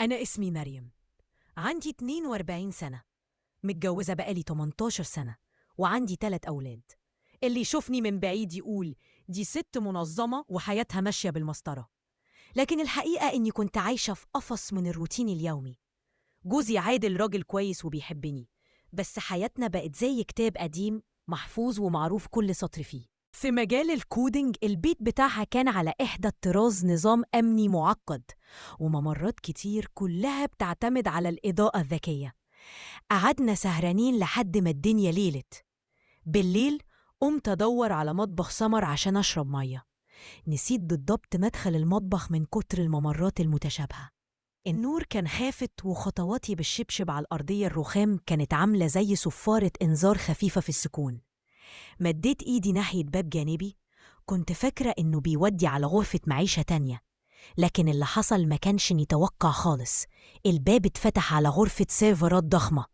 أنا اسمي مريم، عندي 42 سنة، متجوزة بقالي 18 سنة وعندي 3 أولاد. اللي يشوفني من بعيد يقول دي ست منظمة وحياتها ماشية بالمسطرة، لكن الحقيقة إني كنت عايشة في قفص من الروتين اليومي. جوزي عادل راجل كويس وبيحبني، بس حياتنا بقت زي كتاب قديم محفوظ ومعروف كل سطر فيه. في مجال الكودينج البيت بتاعها كان على إحدى الطراز نظام أمني معقد، وممرات كتير كلها بتعتمد على الإضاءة الذكية. قعدنا سهرانين لحد ما الدنيا ليلت. بالليل قمت أدور على مطبخ سمر عشان أشرب مية، نسيت بالضبط مدخل المطبخ من كتر الممرات المتشابهة. النور كان خافت وخطواتي بالشبشب على الأرضية الرخام كانت عاملة زي صفارة إنذار خفيفة في السكون. مديت إيدي ناحية باب جانبي، كنت فاكرة إنه بيودي على غرفة معيشة تانية، لكن اللي حصل ما كانش متوقع خالص. الباب اتفتح على غرفة سيرفرات ضخمة،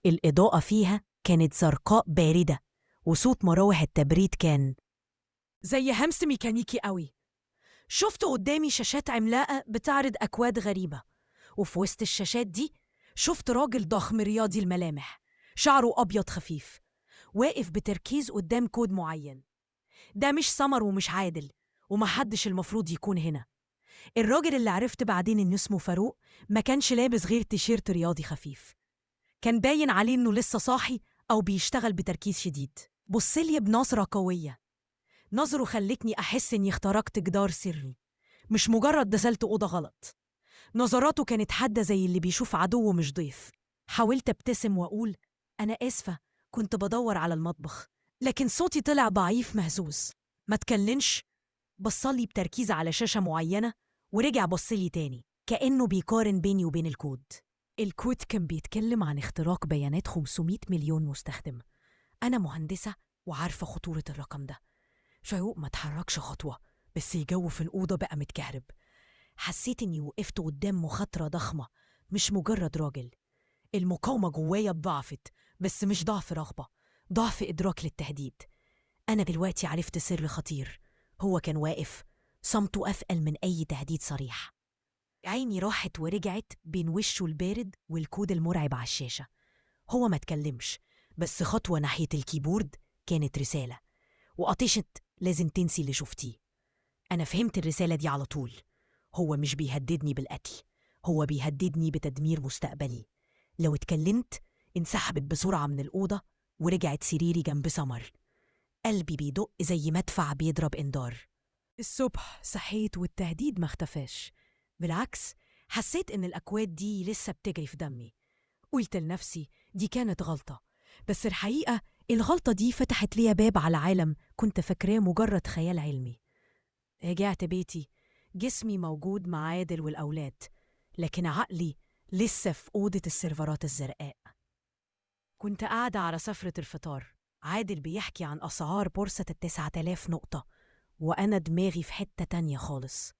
الإضاءة فيها كانت زرقاء باردة، وصوت مراوح التبريد كان زي همس ميكانيكي قوي. شفت قدامي شاشات عملاقة بتعرض أكواد غريبة، وفي وسط الشاشات دي شفت راجل ضخم رياضي الملامح، شعره أبيض خفيف، واقف بتركيز قدام كود معين. ده مش سمر ومش عادل، ومحدش المفروض يكون هنا. الراجل اللي عرفت بعدين إنه اسمه فاروق ما كانش لابس غير تيشيرت رياضي خفيف، كان باين عليه إنه لسه صاحي أو بيشتغل بتركيز شديد. بصلي بنظرة قوية، نظره خلتني أحس إني اخترقت جدار سري، مش مجرد دخلت أوضة غلط. نظراته كانت حادة زي اللي بيشوف عدو مش ضيف. حاولت ابتسم وأقول أنا آسفة، كنت بدور على المطبخ، لكن صوتي طلع ضعيف مهزوز. ما تكلمش. بصلي بتركيز على شاشة معينة ورجع بصلي تاني كأنه بيقارن بيني وبين الكود. الكود كان بيتكلم عن اختراق بيانات 500 مليون مستخدم. أنا مهندسة وعارفة خطورة الرقم ده. فاروق ما اتحركش خطوة، بس الجو في الأوضة بقى متكهرب. حسيت إني وقفت قدام مخاطرة ضخمة، مش مجرد راجل. المقاومة جوايا اتضاعفت، بس مش ضعف رغبة، ضعف إدراك للتهديد. أنا دلوقتي عرفت سر خطير، هو كان واقف، صمته أثقل من أي تهديد صريح. عيني راحت ورجعت بين وشه البارد والكود المرعب على الشاشة. هو ما اتكلمش، بس خطوة ناحية الكيبورد كانت رسالة، وقطشت لازم تنسي اللي شفتيه. أنا فهمت الرسالة دي على طول. هو مش بيهددني بالقتل، هو بيهددني بتدمير مستقبلي. لو اتكلمت انسحبت بسرعة من الأوضة ورجعت سريري جنب سمر. قلبي بيدق زي مدفع بيضرب إنذار. الصبح صحيت والتهديد ما اختفاش، بالعكس حسيت إن الأكواد دي لسه بتجري في دمي. قلت لنفسي دي كانت غلطة، بس الحقيقة الغلطة دي فتحت لي باب على عالم كنت فاكراه مجرد خيال علمي. رجعت بيتي، جسمي موجود مع عادل والأولاد، لكن عقلي لسه في أوضة السيرفرات الزرقاء. كنت قاعدة على سفرة الفطار، عادل بيحكي عن أسعار بورصة 9000 نقطة، وأنا دماغي في حتة تانية خالص.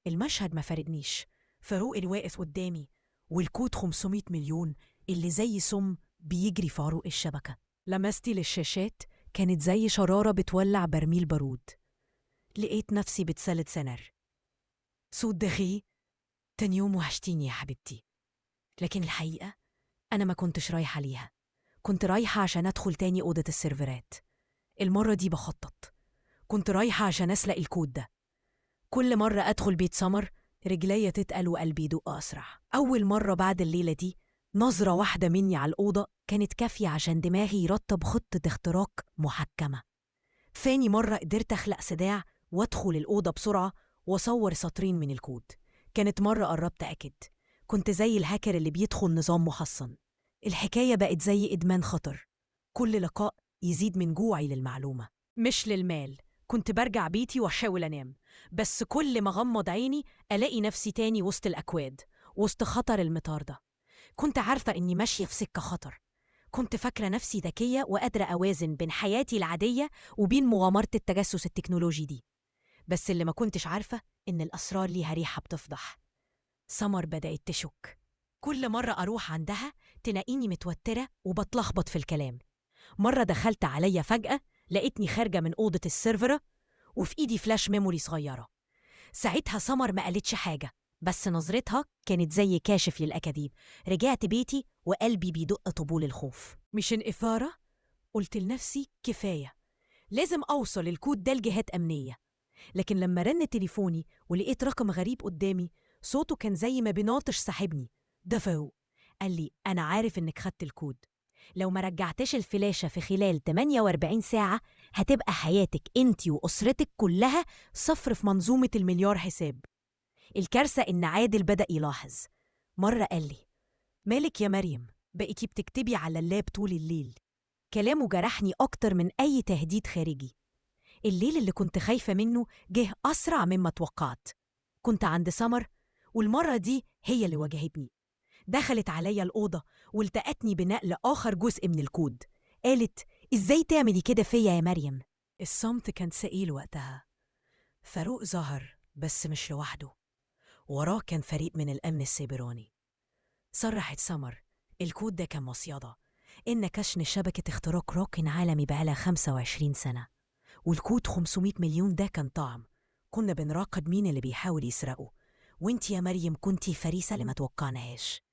المشهد ما فارقنيش، فاروق اللي واقف قدامي، والكود 500 مليون اللي زي سم بيجري في عروق الشبكة. لمستي للشاشات كانت زي شرارة بتولع برميل بارود. لقيت نفسي بتسلت سنر. صوت دخي، تاني يوم وحشتيني يا حبيبتي. لكن الحقيقة أنا ما كنتش رايحة ليها، كنت رايحة عشان أدخل تاني أوضة السيرفرات. المرة دي بخطط، كنت رايحة عشان أسلق الكود ده. كل مرة أدخل بيت سمر رجليا تتقل وقلبي يدق أسرع. أول مرة بعد الليلة دي نظرة واحدة مني على الأوضة كانت كافية عشان دماغي يرتب خطة اختراق محكمة. ثاني مرة قدرت أخلق صداع وأدخل الأوضة بسرعة وأصور سطرين من الكود. كانت مرة قربت أكد، كنت زي الهاكر اللي بيدخل نظام محصن. الحكاية بقت زي إدمان خطر، كل لقاء يزيد من جوعي للمعلومة مش للمال. كنت برجع بيتي وأحاول أنام، بس كل ما غمض عيني ألاقي نفسي تاني وسط الأكواد، وسط خطر المطاردة. كنت عارفة إني ماشية في سكة خطر، كنت فاكرة نفسي ذكية وقادرة أوازن بين حياتي العادية وبين مغامرة التجسس التكنولوجي دي. بس اللي ما كنتش عارفة إن الأسرار ليها ريحة بتفضح. سمر بدأت تشك، كل مرة أروح عندها تلاقيني متوترة وبتلخبط في الكلام. مرة دخلت عليا فجأة لقيتني خارجة من أوضة السيرفرة وفي إيدي فلاش ميموري صغيرة. ساعتها سمر ما قالتش حاجة، بس نظرتها كانت زي كاشف للأكاذيب. رجعت بيتي وقلبي بيدق طبول الخوف. مش إثارة؟ قلت لنفسي كفاية، لازم أوصل الكود ده لجهات أمنية. لكن لما رن تليفوني ولقيت رقم غريب قدامي، صوته كان زي ما بيناطش صاحبني. ده فاروق. قال لي أنا عارف إنك خدت الكود. لو ما رجعتش الفلاشة في خلال 48 ساعة هتبقى حياتك انتي وأسرتك كلها صفر في منظومة المليار حساب. الكارثة إن عادل بدأ يلاحظ. مرة قال لي: مالك يا مريم، بقيتي بتكتبي على اللاب طول الليل. كلامه جرحني أكتر من أي تهديد خارجي. الليل اللي كنت خايفة منه جه أسرع مما توقعت. كنت عند سمر، والمرة دي هي اللي واجهتني. دخلت عليا الأوضة والتقتني بنقل آخر جزء من الكود. قالت: إزاي تعملي كده فيا يا مريم؟ الصمت كان ثقيل وقتها. فاروق ظهر بس مش لوحده، وراه كان فريق من الأمن السيبراني. صرحت سمر: الكود ده كان مصيدة، إن كشن شبكة اختراق راكن عالمي بقالها 25 سنة، والكود 500 مليون ده كان طعم. كنا بنراقب مين اللي بيحاول يسرقه، وانت يا مريم كنتي فريسة اللي ما توقعناهاش.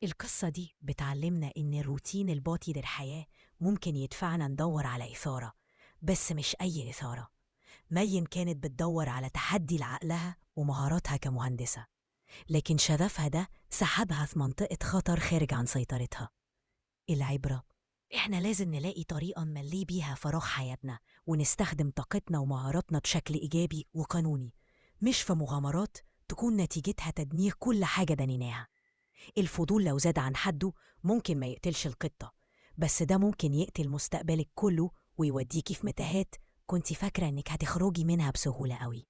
القصة دي بتعلمنا إن الروتين الباطي للحياة ممكن يدفعنا ندور على إثارة، بس مش أي إثارة. مريم كانت بتدور على تحدي لعقلها ومهاراتها كمهندسة، لكن شغفها ده سحبها في منطقة خطر خارج عن سيطرتها. العبرة: إحنا لازم نلاقي طريقة نملي بيها فراغ حياتنا، ونستخدم طاقتنا ومهاراتنا بشكل إيجابي وقانوني، مش في مغامرات تكون نتيجتها تدمير كل حاجة بنيناها. الفضول لو زاد عن حده ممكن ما يقتلش القطة، بس ده ممكن يقتل مستقبلك كله ويوديكي في متاهات كنتي فاكرة إنك هتخرجي منها بسهولة قوي.